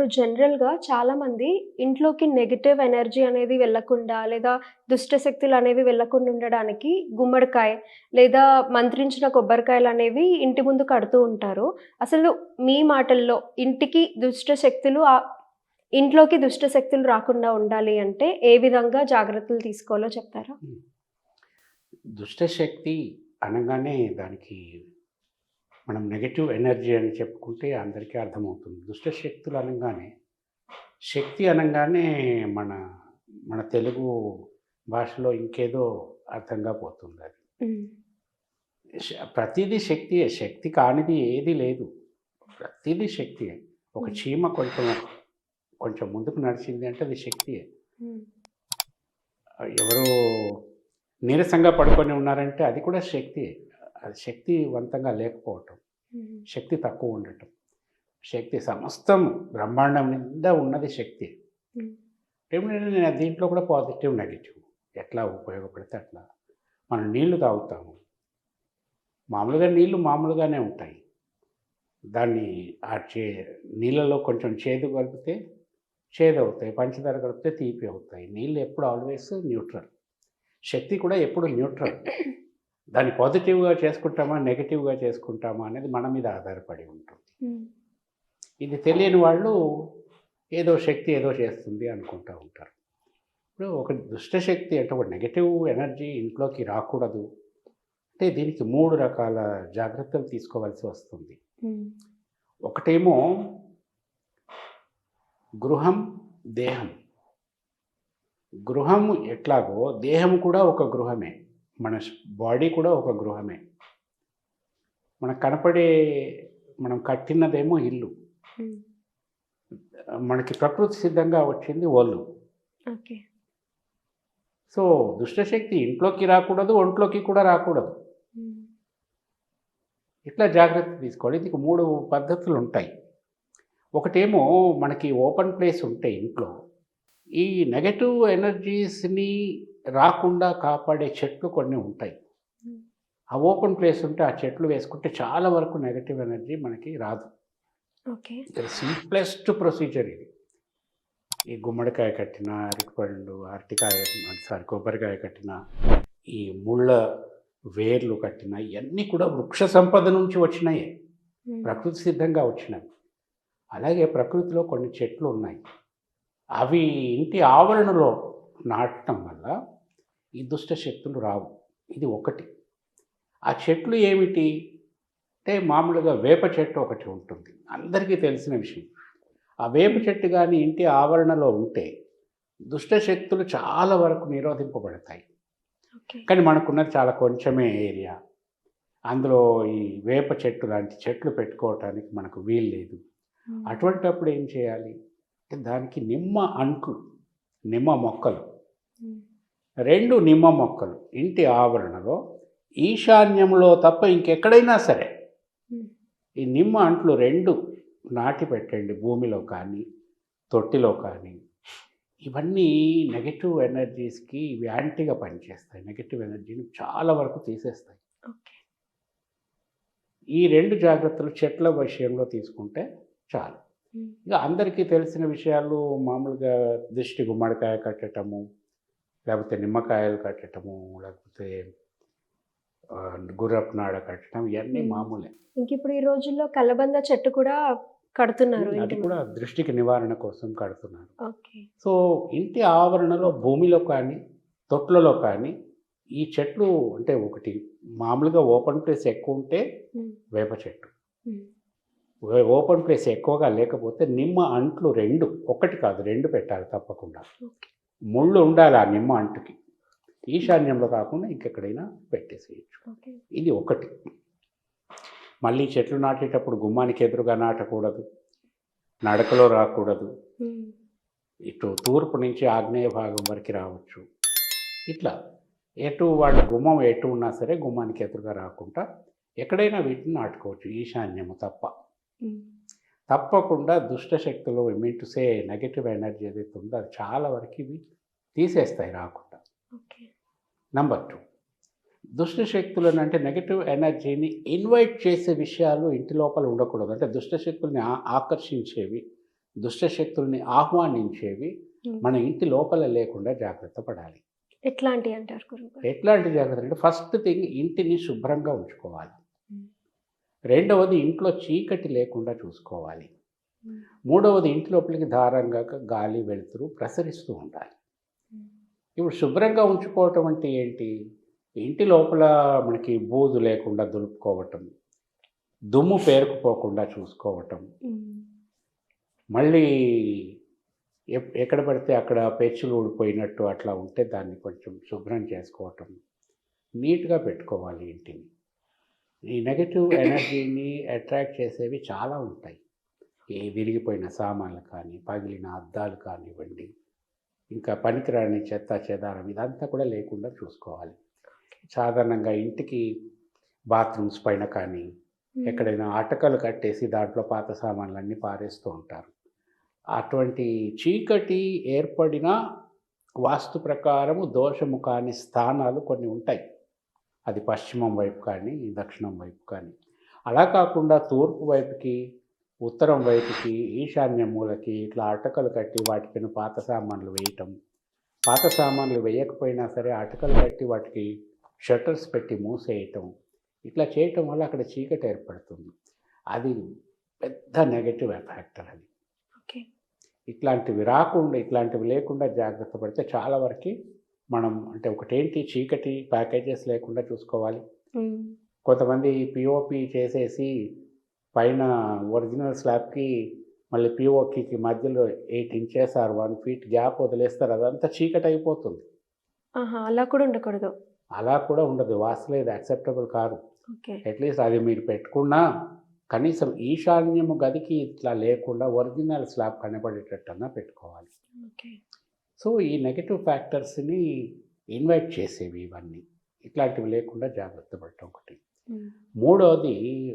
ఇప్పుడు జనరల్‌గా చాలామంది ఇంట్లోకి నెగెటివ్ ఎనర్జీ అనేది వెళ్ళకుండా, లేదా దుష్ట శక్తులనేవి వెళ్ళకుండా ఉండడానికి గుమ్మడికాయ, లేదా మంత్రించిన కొబ్బరికాయలనేవి ఇంటి ముందు కడుతూ ఉంటారు. అసలు మీ మాటల్లో ఇంట్లోకి దుష్ట శక్తులు రాకుండా ఉండాలి అంటే ఏ విధంగా జాగ్రత్తలు తీసుకోవాలో చెప్తారా? హ్మ్. దుష్టశక్తి అనగానే దానికి మనం నెగెటివ్ ఎనర్జీ అని చెప్పుకుంటే అందరికీ అర్థమవుతుంది. దుష్టశక్తులు అనంగానే, శక్తి అనంగానే మన మన తెలుగు భాషలో ఇంకేదో అర్థంగా పోతుందది. హ్మ్. ప్రతీదీ శక్తియే. శక్తి కానిది ఏది లేదు. ప్రతీదీ శక్తియే. ఒక హ్మ్. చీమ కొంచెం కొంచెం ముందుకు నడిచింది అంటే అది శక్తియే. హ్మ్. ఎవరో నీరసంగా పడుకొని ఉన్నారంటే అది కూడా శక్తియే. అది శక్తివంతంగా లేకపోవటం. హ్మ్. శక్తి తక్కువ ఉండటం. శక్తి సమస్తం బ్రహ్మాండం నిండా ఉన్నది శక్తి. హ్మ్. ఏమిటంటే నేను దీంట్లో కూడా పాజిటివ్, నెగెటివ్ ఎట్లా ఉపయోగపడితే అట్లా. మనం నీళ్లు తాగుతాము. మామూలుగా నీళ్లు మామూలుగానే ఉంటాయి. దాన్ని ఆ చే నీళ్ళలో కొంచెం చేదు కలిపితే చేదవుతాయి. పంచదార కలిపితే తీపి అవుతాయి. నీళ్ళు ఎప్పుడు ఆల్వేస్ న్యూట్రల్. శక్తి కూడా ఎప్పుడు న్యూట్రల్. దాన్ని పాజిటివ్‌గా చేసుకుంటామా, నెగెటివ్‌గా చేసుకుంటామా అనేది మన మీద ఆధారపడి ఉంటుంది. హ్మ్. ఇది తెలియని వాళ్ళు ఏదో శక్తి ఏదో చేస్తుంది అనుకుంటా ఉంటారు. ఇప్పుడు ఒక దుష్టశక్తి అంటే ఒక నెగెటివ్ ఎనర్జీ ఇంట్లోకి రాకూడదు అంటే దీనికి 3 రకాల జాగ్రత్తలు తీసుకోవాల్సి వస్తుంది. హ్మ్. ఒకటేమో గృహం, దేహం. గృహం ఎట్లాగో దేహం కూడా ఒక గృహమే. మన బాడీ కూడా ఒక గృహమే. మనకు కనపడే మనం కట్టినదేమో ఇల్లు. హ్మ్. మనకి ప్రకృతి సిద్ధంగా వచ్చింది ఒళ్ళు. ఓకే. సో, దుష్టశక్తి ఇంట్లోకి రాకూడదు, ఒంట్లోకి కూడా రాకూడదు. హ్మ్. ఇట్లా జాగ్రత్త తీసుకోవాలి. దీనికి 3 పద్ధతులుంటాయి. ఒకటేమో మనకి ఓపెన్ ప్లేస్ ఉంటే ఇంట్లో, ఈ నెగెటివ్ ఎనర్జీస్‌ని రాకుండా కాపాడే చెట్లు కొన్ని ఉంటాయి. హ్మ్. ఆ ఓపెన్ ప్లేస్ ఉంటే ఆ చెట్లు వేసుకుంటే చాలా వరకు నెగెటివ్ ఎనర్జీ మనకి రాదు. ఓకే. ఇది సింప్లెస్ట్ ప్రొసీజర్ ఇది. ఈ గుమ్మడికాయ కట్టినా, అరటిపండు, కొబ్బరికాయ కట్టినా, ఈ ముళ్ళ వేర్లు కట్టినా ఇయన్నీ కూడా వృక్ష సంపద నుంచి వచ్చినయే. హ్మ్. ప్రకృతి సిద్ధంగా వచ్చినవి. అలాగే ప్రకృతిలో కొన్ని చెట్లు ఉన్నాయి. అవి ఇంటి ఆవరణలో నాటడం వల్ల ఈ దుష్ట శక్తులు రావు. ఇది ఒకటి. ఆ చెట్లు ఏమిటి? అంటే మామూలుగా వేప చెట్టు ఒకటి ఉంటుంది. అందరికీ తెలిసిన విషయం. ఆ వేప చెట్టు గాని ఇంటి ఆవరణలో ఉంటే దుష్ట శక్తులు చాలా వరకు నిరోధింపబడతాయి. ఓకే. కానీ మనకున్నది చాలా కొంచెమే ఏరియా. అందులో ఈ వేప చెట్టు లాంటి చెట్లు పెట్టుకోవటానికి మనకు వీలు లేదు. హ్మ్. అటువంటప్పుడు ఏం చేయాలి? అంటే దానికి నిమ్మ అంట్లు, నిమ్మ మొక్కలు, హ్మ్. 2 నిమ్మ మొక్కలు ఇంటి ఆవరణలో ఈశాన్యంలో తప్ప ఇంకెక్కడైనా సరే హ్మ్. ఈ నిమ్మ అంట్లు 2 నాటి పెట్టండి. భూమిలో కానీ, తొట్టిలో కానీ. ఇవన్నీ నెగెటివ్ ఎనర్జీస్‌కి ఇవి యాంటీగా పనిచేస్తాయి. నెగెటివ్ ఎనర్జీని చాలా వరకు తీసేస్తాయి. ఓకే. ఈ 2 జాగ్రత్తలు చెట్ల విషయంలో తీసుకుంటే చాలు. హ్మ్. ఇక అందరికీ తెలిసిన విషయాలు మామూలుగా దిష్టి గుమ్మడికాయ కట్టటము, లేకపోతే నిమ్మకాయలు కట్టటము, లేకపోతే గుర్రపు నాడ కట్టడం ఇయన్నీ హ్మ్. మామూలే. ఇంకిప్పుడు ఈ రోజుల్లో కలబంద చెట్టు కూడా కడుతున్నారు అది ఇంటి కూడా ముందు. దృష్టికి నివారణ కోసం కడుతున్నారు. ఓకే. సో, ఇంటి ఆవరణలో భూమిలో కానీ, తొట్లలో కానీ ఈ చెట్లు అంటే ఒకటి మామూలుగా ఓపెన్ ప్లేస్ ఎక్కువుంటే హ్మ్. వేప చెట్టు. హ్మ్. ఓపెన్ ప్లేస్ ఎక్కువగా లేకపోతే నిమ్మ అంట్లు 2 ఒకటి కాదు 2 పెట్టాలి తప్పకుండా. ఓకే. ముళ్ళు ఉండాలి ఆ నిమ్మ అంటుకి. ఈశాన్యంలో కాకుండా ఇంకెక్కడైనా పెట్టేసేయొచ్చు. ఓకే. ఇది ఒకటి. మళ్ళీ చెట్లు నాటేటప్పుడు గుమ్మానికి ఎదురుగా నాటకూడదు. నడకలో రాకూడదు. హ్మ్. ఇటు తూర్పు నుంచి ఆగ్నేయ భాగం వరకి రావచ్చు. ఇట్లా వాళ్ళ గుమ్మం ఎటు ఉన్నా సరే గుమ్మానికి ఎదురుగా రాకుండా ఎక్కడైనా వీటిని నాటుకోవచ్చు ఈశాన్యము తప్ప. హ్మ్. తప్పకుండా దుష్ట శక్తులు I mean to say negative energy ఏదైతే ఉందో అది చాలా వరకు ఇవి తీసేస్తాయి రాకుండా. ఓకే. నంబర్ 2 దుష్ట శక్తులను అంటే నెగెటివ్ ఎనర్జీని ఇన్వైట్ చేసే విషయాలు ఇంటి లోపల ఉండకూడదు. అంటే దుష్ట శక్తుల్ని ఆకర్షించేవి, దుష్ట శక్తుల్ని ఆహ్వానించేవి మన ఇంటి లోపల లేకుండా జాగ్రత్త పడాలి. ఎట్లాంటి అంటారు గురువుగారు? ఎట్లాంటి జాగ్రత్తలు అంటే ఫస్ట్ థింగ్ ఇంటిని శుభ్రంగా ఉంచుకోవాలి. హ్మ్. రెండవది ఇంట్లో చీకటి లేకుండా చూసుకోవాలి. హ్మ్. మూడవది ఇంటి లోపలికి ధారంగా గాలి వెలుతురు ప్రసరిస్తూ ఉండాలి. హ్మ్. ఇప్పుడు శుభ్రంగా ఉంచుకోవటం అంటే ఏంటి? ఇంటి లోపల మనకి బూజు లేకుండా దులుపుకోవటం, దుమ్ము పేరుకుపోకుండా చూసుకోవటం, హ్మ్. మళ్ళీ ఎక్కడ పడితే అక్కడ పెచ్చులు ఊడిపోయినట్టు అట్లా ఉంటే దాన్ని కొంచెం శుభ్రం చేసుకోవటం, నీట్‌గా పెట్టుకోవాలి ఇంటిని. ఈ నెగెటివ్ ఎనర్జీని అట్రాక్ట్ చేసేవి చాలా ఉంటాయి. ఈ విరిగిపోయిన సామాన్లు కానీ, పగిలిన అద్దాలు కానివ్వండి, ఇంకా పనికిరాని చెత్త చెదారం ఇదంతా కూడా లేకుండా చూసుకోవాలి. సాధారణంగా ఇంటికి బాత్రూమ్స్ పైన కానీ, హ్మ్. ఎక్కడైనా అటకలు కట్టేసి దాంట్లో పాత సామాన్లన్నీ పారేస్తూ ఉంటారు. అటువంటి చీకటి ఏర్పడిన వాస్తు ప్రకారము దోషము కాని స్థానాలు కొన్ని ఉంటాయి. అది పశ్చిమం వైపు కానీ, దక్షిణం వైపు కానీ. అలా కాకుండా తూర్పు వైపుకి, ఉత్తరం వైపుకి, ఈశాన్య మూలకి ఇట్లా అటకలు కట్టి వాటిపైన పాత సామాన్లు వేయటం. పాత సామాన్లు వేయకపోయినా సరే అటకలు కట్టి వాటికి షట్టర్స్ పెట్టి మూసేయటం. ఇట్లా చేయటం వల్ల అక్కడ చీకటి ఏర్పడుతుంది. అది పెద్ద నెగెటివ్ ఫ్యాక్టర్ అది. ఓకే. ఇట్లాంటివి లేకుండా జాగ్రత్త పడితే చాలా వరకి మనం అంటే ఒకటేంటి చీకటి ప్యాకేజెస్ లేకుండా చూసుకోవాలి. హ్మ్. కొంతమంది పిఓపి చేసేసి పైన ఒరిజినల్ స్లాబ్‌కి మళ్ళీ పిఓపికి మధ్యలో 8 ఇంచెస్ ఆర్ 1 ఫీట్ గ్యాప్ వదిలేస్తారు. అదంతా చీకటయిపోతుంది. ఆహా! అలా కూడా ఉండకూడదు. అలా కూడా ఉండదు. వాస్తులో ఇది యాక్సెప్టబుల్ కాదు. ఓకే. అట్‌లీస్ట్ అది మీరు పెట్టుకున్నా కనీసం ఈశాన్యము గదికి ఇట్లా లేకుండా ఒరిజినల్ స్లాబ్ కనపడేటట్టన్నా పెట్టుకోవాలి. ఓకే. సో, ఈ నెగెటివ్ ఫ్యాక్టర్స్‌ని ఇన్వైట్ చేసేవి ఇవన్నీ. ఇట్లాంటివి లేకుండా జాగ్రత్త పడటం ఒకటి. హ్మ్. మూడోది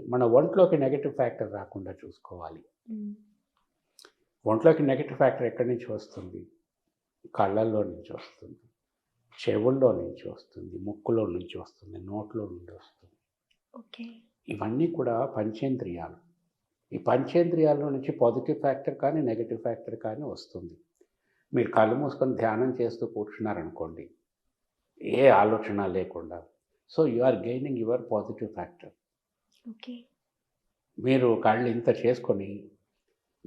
మన ఒంట్లోకి నెగెటివ్ ఫ్యాక్టర్ రాకుండా చూసుకోవాలి. హ్మ్. ఒంట్లోకి నెగెటివ్ ఫ్యాక్టర్ ఎక్కడి నుంచి వస్తుంది? కళ్ళల్లో నుంచి వస్తుంది, చెవుల్లో నుంచి వస్తుంది, ముక్కులో నుంచి వస్తుంది, నోట్లో నుండి వస్తుంది. ఓకే. ఇవన్నీ కూడా పంచేంద్రియాలు. ఈ పంచేంద్రియాల నుంచి పాజిటివ్ ఫ్యాక్టర్ కానీ, నెగెటివ్ ఫ్యాక్టర్ కానీ వస్తుంది. మీరు కళ్ళు మూసుకొని ధ్యానం చేస్తూ కూర్చున్నారనుకోండి, ఏ ఆలోచన లేకుండా. So, you are gaining your positive factor. Okay. మీరు కళ్ళు ఇంత చేసుకొని,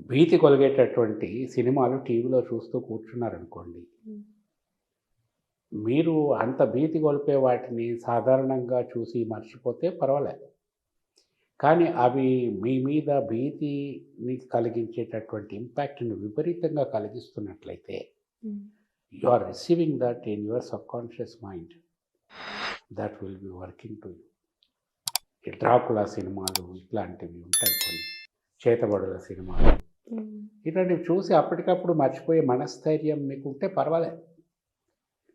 భీతి కొలిగేటటువంటి సినిమాలు టీవీలో చూస్తూ కూర్చున్నారనుకోండి, హ్మ్. మీరు అంత భీతి గొలిపే వాటిని సాధారణంగా చూసి మర్చిపోతే పర్వాలేదు. కానీ అవి మీ మీద భీతిని కలిగించేటటువంటి ఇంపాక్ట్‌ని విపరీతంగా కలిగిస్తున్నట్లయితే, hmm. You are receiving that in your subconscious mind. That will be working to you. ఈ డ్రాకులా సినిమాలు ఇట్లాంటివి ఉంటాయి కొన్ని. చేతబడుల సినిమాలు. హ్మ్. ఇట్లాంటివి చూసి అప్పటికప్పుడు మర్చిపోయే మనస్థైర్యం మీకుంటే పర్వాలేదు.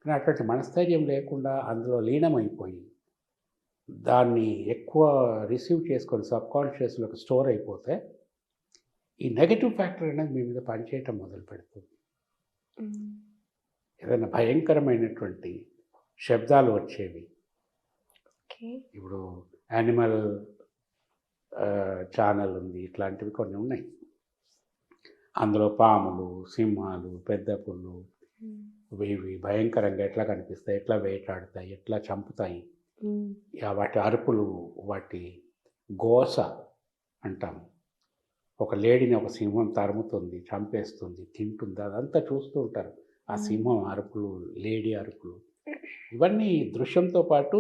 కానీ అటువంటి మనస్థైర్యం లేకుండా అందులో లీనమైపోయి, దాన్ని ఎక్కువ రిసీవ్ చేసుకొని సబ్‌కాన్షియస్‌లోకి స్టోర్ అయిపోతే, ఈ నెగెటివ్ ఫ్యాక్టర్ అనేది మీ మీద పనిచేయటం మొదలుపెడుతుంది. హ్మ్. ఏదైనా భయంకరమైనటువంటి శబ్దాలు వచ్చేవి. ఓకే. ఇప్పుడు యానిమల్ ఛానల్ ఉంది. ఇట్లాంటివి కొన్ని ఉన్నాయి. అందులో పాములు, సింహాలు, పెద్ద పులులు హ్మ్. ఇవి భయంకరంగా ఎట్లా కనిపిస్తాయి, ఎట్లా వేటాడుతాయి, ఎట్లా చంపుతాయి. హ్మ్. వాటి అరుపులు, వాటి గోస అంటాం. ఒక లేడీని ఒక సింహం తరుముతుంది, చంపేస్తుంది, తింటుంది. అదంతా చూస్తూ ఉంటారు. ఆ హ్మ్. సింహం అరుపులు, లేడీ అరుపులు ఇవన్నీ దృశ్యంతో పాటు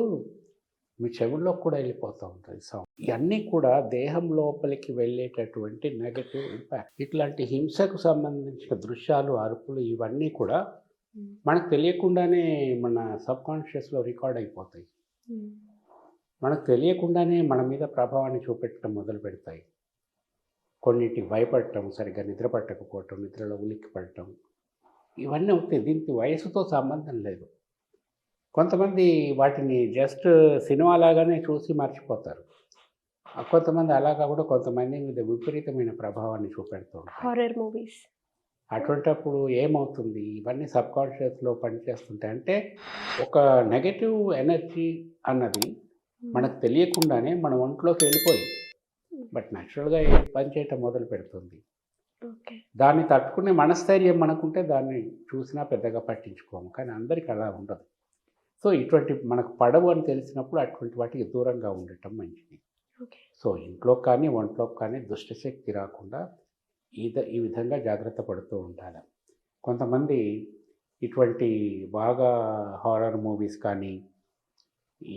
మీ చెవుల్లోకి కూడా వెళ్ళిపోతూ ఉంటుంది సౌండ్. ఇవన్నీ కూడా దేహం లోపలికి వెళ్ళేటటువంటి నెగటివ్ ఇంపాక్ట్. ఇట్లాంటి హింసకు సంబంధించిన దృశ్యాలు, అరుపులు ఇవన్నీ కూడా హ్మ్. మనకు తెలియకుండానే మన సబ్‌కాన్షియస్‌లో రికార్డ్ అయిపోతాయి. హ్మ్. మనకు తెలియకుండానే మన మీద ప్రభావాన్ని చూపెట్టడం మొదలుపెడతాయి. కొన్నిటికి భయపడటం, సరిగ్గా నిద్ర పట్టకపోవటం, నిద్రలో ఉలిక్కిపడటం ఇవన్నీ అవుతాయి. దీనికి వయసుతో సంబంధం లేదు. కొంతమంది వాటిని జస్ట్ సినిమా లాగానే చూసి మర్చిపోతారు. కొంతమంది అలా కాకుండా కొంతమంది మీద విపరీతమైన ప్రభావాన్ని చూపెడుతూ ఉంటాయి. Horror movies. అటువంటప్పుడు ఏమవుతుంది? ఇవన్నీ సబ్‌కాన్షియస్‌లో పనిచేస్తుంటాయి. అంటే ఒక నెగెటివ్ ఎనర్జీ అన్నది హ్మ్. మనకు తెలియకుండానే మన ఒంట్లోకి వెళ్ళిపోయింది. బట్ నేచురల్‌గా పనిచేయటం మొదలుపెడుతుంది. ఓకే. దాన్ని తట్టుకునే మనస్థైర్యం మనకుంటే దాన్ని చూసినా పెద్దగా పట్టించుకోము. కానీ అందరికి అలా ఉండదు. సో, ఇటువంటి మనకు పడవు అని తెలిసినప్పుడు అటువంటి వాటికి దూరంగా ఉండటం మంచిది. ఓకే. సో, ఇంట్లోకి కానీ, ఒంట్లోకి కానీ దుష్టశక్తి రాకుండా ఈ విధంగా జాగ్రత్త పడుతూ ఉండాలి. కొంతమంది ఇటువంటి బాగా హారర్ మూవీస్ కానీ,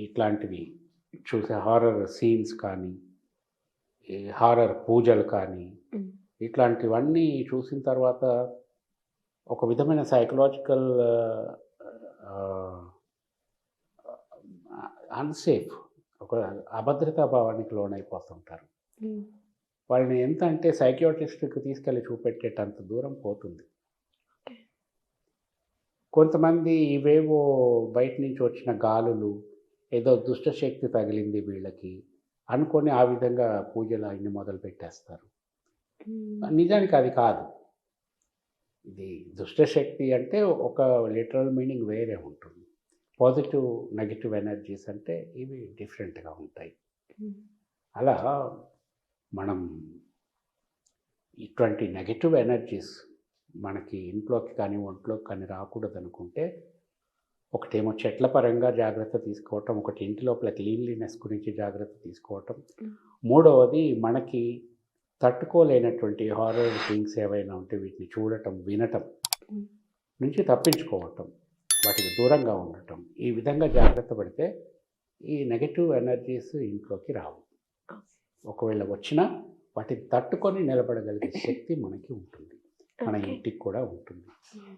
ఇట్లాంటివి చూసే హారర్ సీన్స్ కానీ, ఈ హారర్ పూజలు కానీ, హ్మ్. ఇట్లాంటివన్నీ చూసిన తర్వాత ఒక విధమైన సైకలాజికల్ ఆహ్, అన్‌సేఫ్ ఒక అభద్రతా భావానికి లోనైపోతుంటారు. హ్మ్. వాళ్ళని ఎంత అంటే సైకియాట్రిస్ట్‌కి తీసుకెళ్ళి చూపెట్టేటంత దూరం పోతుంది. ఓకే. కొంతమంది ఇవేవో బయట నుంచి వచ్చిన గాలులు, ఏదో దుష్టశక్తి తగిలింది వీళ్ళకి అనుకోని ఆ విధంగా పూజలు అయన్నీ మొదలుపెట్టేస్తారు. హ్మ్. నిజానికి అది కాదు. ఇది దుష్టశక్తి అంటే ఒక లిటరల్ మీనింగ్ వేరే ఉంటుంది. పాజిటివ్, నెగెటివ్ ఎనర్జీస్ అంటే ఇవి డిఫరెంట్‌గా ఉంటాయి. హ్మ్. అలా మనం ఇటువంటి నెగెటివ్ ఎనర్జీస్ మనకి ఇంట్లోకి కానీ, ఒంట్లోకి కానీ రాకూడదనుకుంటే, ఒకటేమో చెట్ల పరంగా జాగ్రత్త తీసుకోవటం, ఒకటి ఇంటి లోపల క్లీన్లీనెస్ గురించి జాగ్రత్త తీసుకోవటం. హ్మ్. మూడవది మనకి తట్టుకోలేనటువంటి హారర్ థింగ్స్ ఏవైనా ఉంటే వీటిని చూడటం, వినటం హ్మ్. నుంచి తప్పించుకోవటం. వాటికి దూరంగా ఉండటం. ఈ విధంగా జాగ్రత్త పడితే ఈ నెగెటివ్ ఎనర్జీస్ ఇంట్లోకి రావు. ఒకవేళ వచ్చినా వాటిని తట్టుకొని నిలబడగలిగే శక్తి మనకి ఉంటుంది. మన ఓకే. ఇంటికి కూడా ఉంటుంది. హ్మ్.